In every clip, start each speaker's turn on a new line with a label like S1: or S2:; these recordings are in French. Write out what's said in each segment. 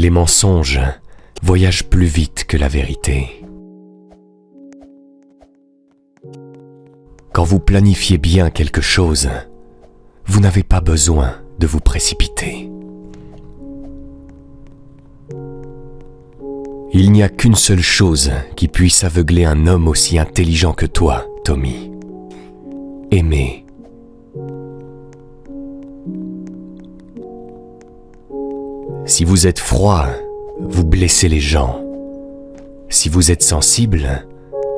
S1: Les mensonges voyagent plus vite que la vérité. Quand vous planifiez bien quelque chose, vous n'avez pas besoin de vous précipiter. Il n'y a qu'une seule chose qui puisse aveugler un homme aussi intelligent que toi, Tommy. Aimer. Si vous êtes froid, vous blessez les gens. Si vous êtes sensible,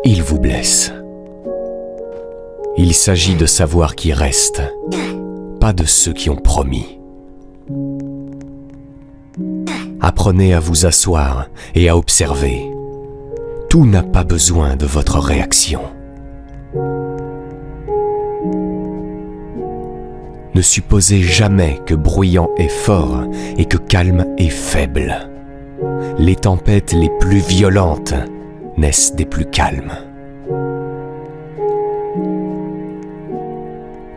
S1: ils vous blessent. Il s'agit de savoir qui reste, pas de ceux qui ont promis. Apprenez à vous asseoir et à observer. Tout n'a pas besoin de votre réaction. Ne supposez jamais que bruyant est fort et que calme est faible. Les tempêtes les plus violentes naissent des plus calmes.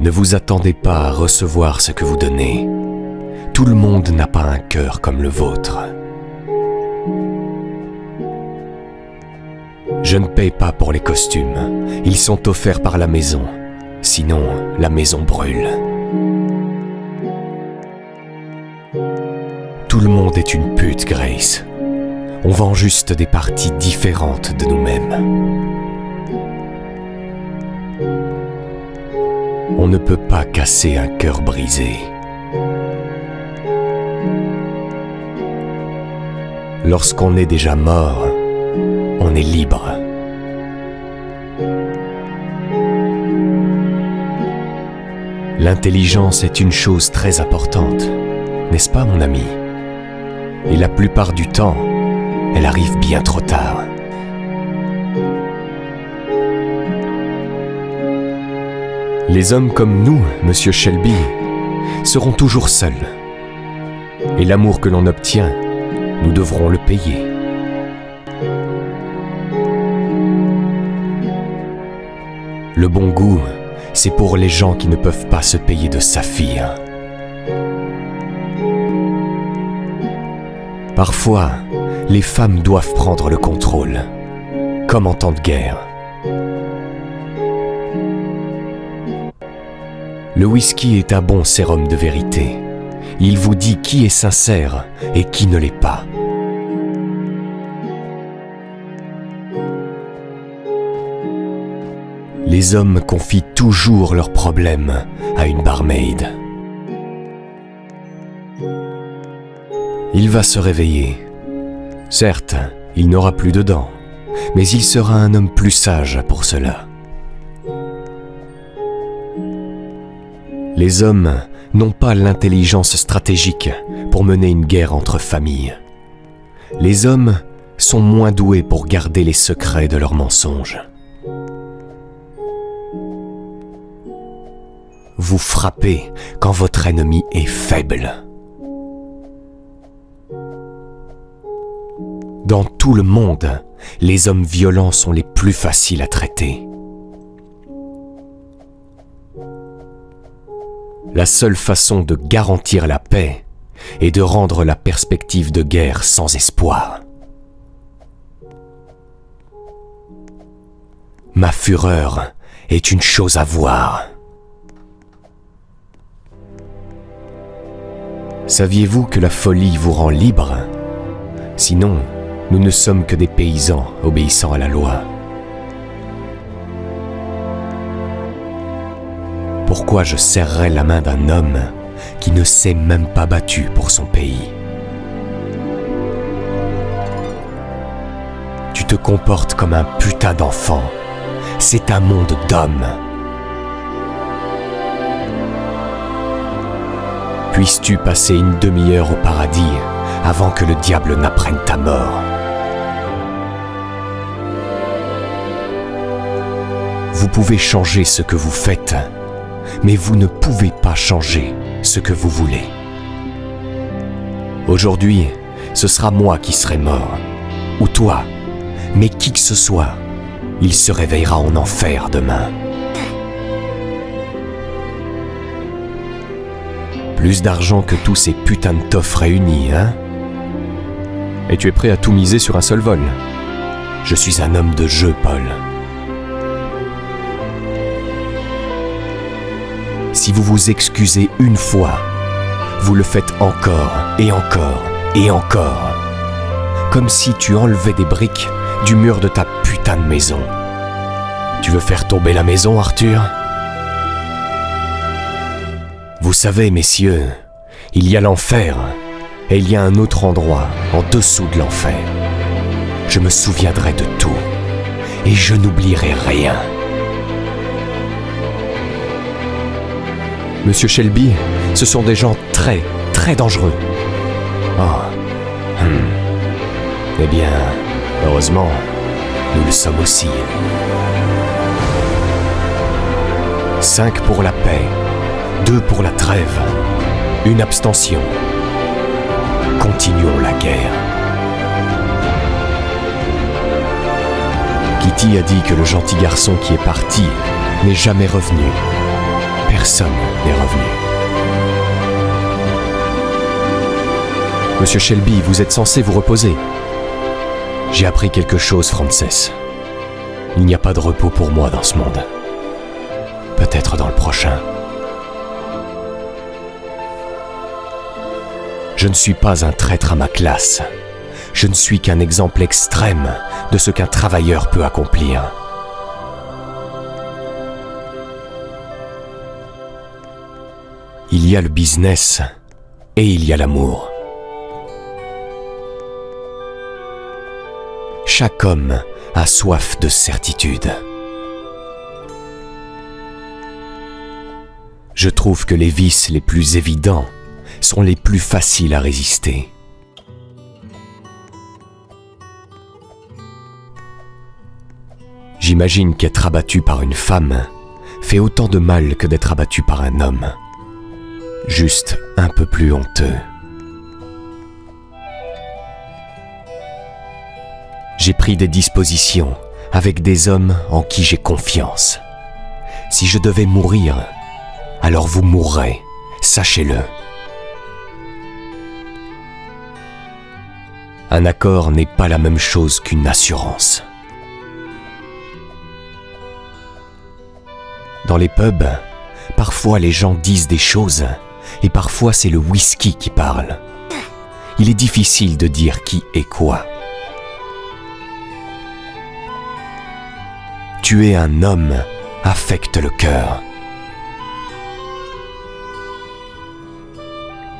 S1: Ne vous attendez pas à recevoir ce que vous donnez. Tout le monde n'a pas un cœur comme le vôtre. Je ne paye pas pour les costumes. Ils sont offerts par la maison. Sinon, la maison brûle. Tout le monde est une pute, Grace. On vend juste des parties différentes de nous-mêmes. On ne peut pas casser un cœur brisé. Lorsqu'on est déjà mort, on est libre. L'intelligence est une chose très importante, n'est-ce pas, mon ami? Et la plupart du temps, elle arrive bien trop tard. Les hommes comme nous, Monsieur Shelby, seront toujours seuls. Et l'amour que l'on obtient, nous devrons le payer. Le bon goût, c'est pour les gens qui ne peuvent pas se payer de saphir. Parfois, les femmes doivent prendre le contrôle, comme en temps de guerre. Le whisky est un bon sérum de vérité. Il vous dit qui est sincère et qui ne l'est pas. Les hommes confient toujours leurs problèmes à une barmaid. Il va se réveiller. Certes, il n'aura plus de dents, mais il sera un homme plus sage pour cela. Les hommes n'ont pas l'intelligence stratégique pour mener une guerre entre familles. Les hommes sont moins doués pour garder les secrets de leurs mensonges. Vous frappez quand votre ennemi est faible. Dans tout le monde, les hommes violents sont les plus faciles à traiter. La seule façon de garantir la paix est de rendre la perspective de guerre sans espoir. Ma fureur est une chose à voir. Saviez-vous que la folie vous rend libre? Sinon, nous ne sommes que des paysans obéissant à la loi. Pourquoi je serrerais la main d'un homme qui ne s'est même pas battu pour son pays? Tu te comportes comme un putain d'enfant. C'est un monde d'hommes. Puisses-tu passer une demi-heure au paradis avant que le diable n'apprenne ta mort? Vous pouvez changer ce que vous faites, mais vous ne pouvez pas changer ce que vous voulez. Aujourd'hui, ce sera moi qui serai mort, ou toi, mais qui que ce soit, il se réveillera en enfer demain. Plus d'argent que tous ces putains de toffes réunis, hein? Et tu es prêt à tout miser sur un seul vol. Je suis un homme de jeu, Paul. Si vous vous excusez une fois, vous le faites encore et encore et encore. Comme si tu enlevais des briques du mur de ta putain de maison. Tu veux faire tomber la maison, Arthur ? Vous savez, messieurs, il y a l'enfer et il y a un autre endroit en dessous de l'enfer. Je me souviendrai de tout et je n'oublierai rien. Monsieur Shelby, ce sont des gens très, très dangereux. Oh. Eh bien, heureusement, nous le sommes aussi. 5 pour la paix, 2 pour la trêve, 1 abstention. Continuons la guerre. Kitty a dit que le gentil garçon qui est parti n'est jamais revenu. Personne n'est revenu. Monsieur Shelby, vous êtes censé vous reposer. J'ai appris quelque chose, Frances. Il n'y a pas de repos pour moi dans ce monde. Peut-être dans le prochain. Je ne suis pas un traître à ma classe. Je ne suis qu'un exemple extrême de ce qu'un travailleur peut accomplir. Il y a le business et il y a l'amour. Chaque homme a soif de certitude. Je trouve que les vices les plus évidents sont les plus faciles à résister. J'imagine qu'être abattu par une femme fait autant de mal que d'être abattu par un homme. Juste un peu plus honteux. J'ai pris des dispositions avec des hommes en qui j'ai confiance. Si je devais mourir, alors vous mourrez, sachez-le. Un accord n'est pas la même chose qu'une assurance. Dans les pubs, parfois les gens disent des choses et parfois c'est le whisky qui parle. Il est difficile de dire qui est quoi. Tuer un homme affecte le cœur.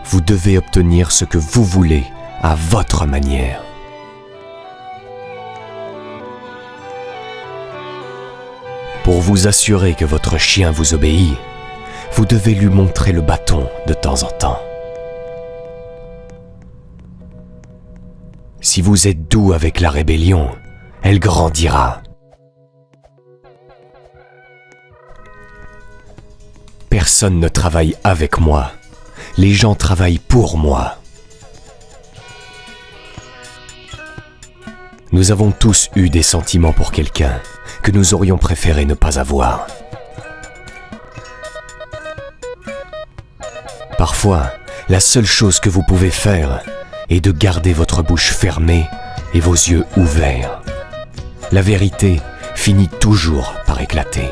S1: Vous devez obtenir ce que vous voulez à votre manière. Pour vous assurer que votre chien vous obéit, vous devez lui montrer le bâton de temps en temps. Si vous êtes doux avec la rébellion, elle grandira. Personne ne travaille avec moi. Les gens travaillent pour moi. Nous avons tous eu des sentiments pour quelqu'un que nous aurions préféré ne pas avoir. Parfois, la seule chose que vous pouvez faire est de garder votre bouche fermée et vos yeux ouverts. La vérité finit toujours par éclater.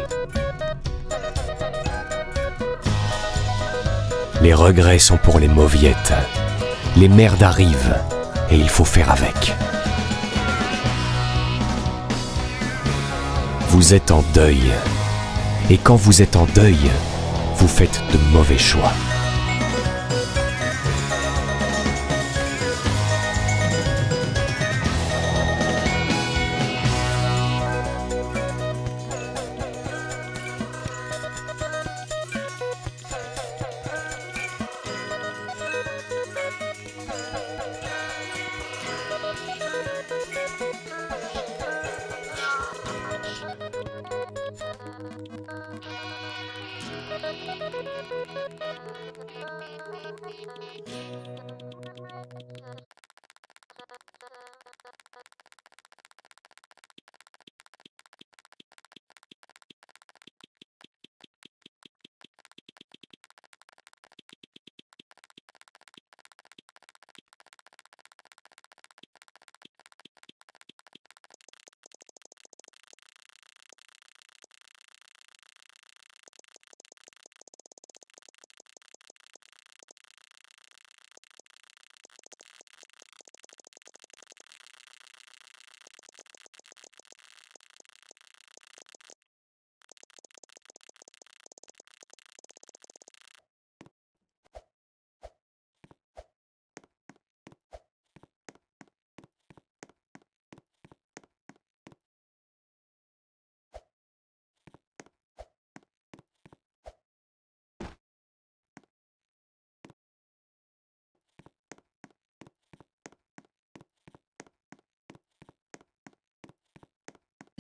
S1: Les regrets sont pour les mauviettes. Les merdes arrivent et il faut faire avec. Vous êtes en deuil. Et quand vous êtes en deuil, vous faites de mauvais choix.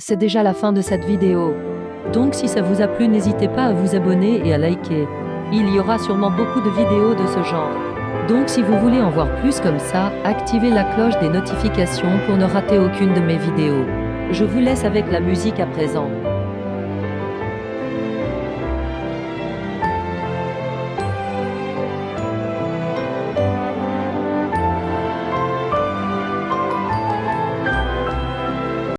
S2: c'est déjà la fin de cette vidéo. Donc si ça vous a plu, n'hésitez pas à vous abonner et à liker. Il y aura sûrement beaucoup de vidéos de ce genre. Donc si vous voulez en voir plus comme ça, activez la cloche des notifications pour ne rater aucune de mes vidéos. Je vous laisse avec la musique à présent.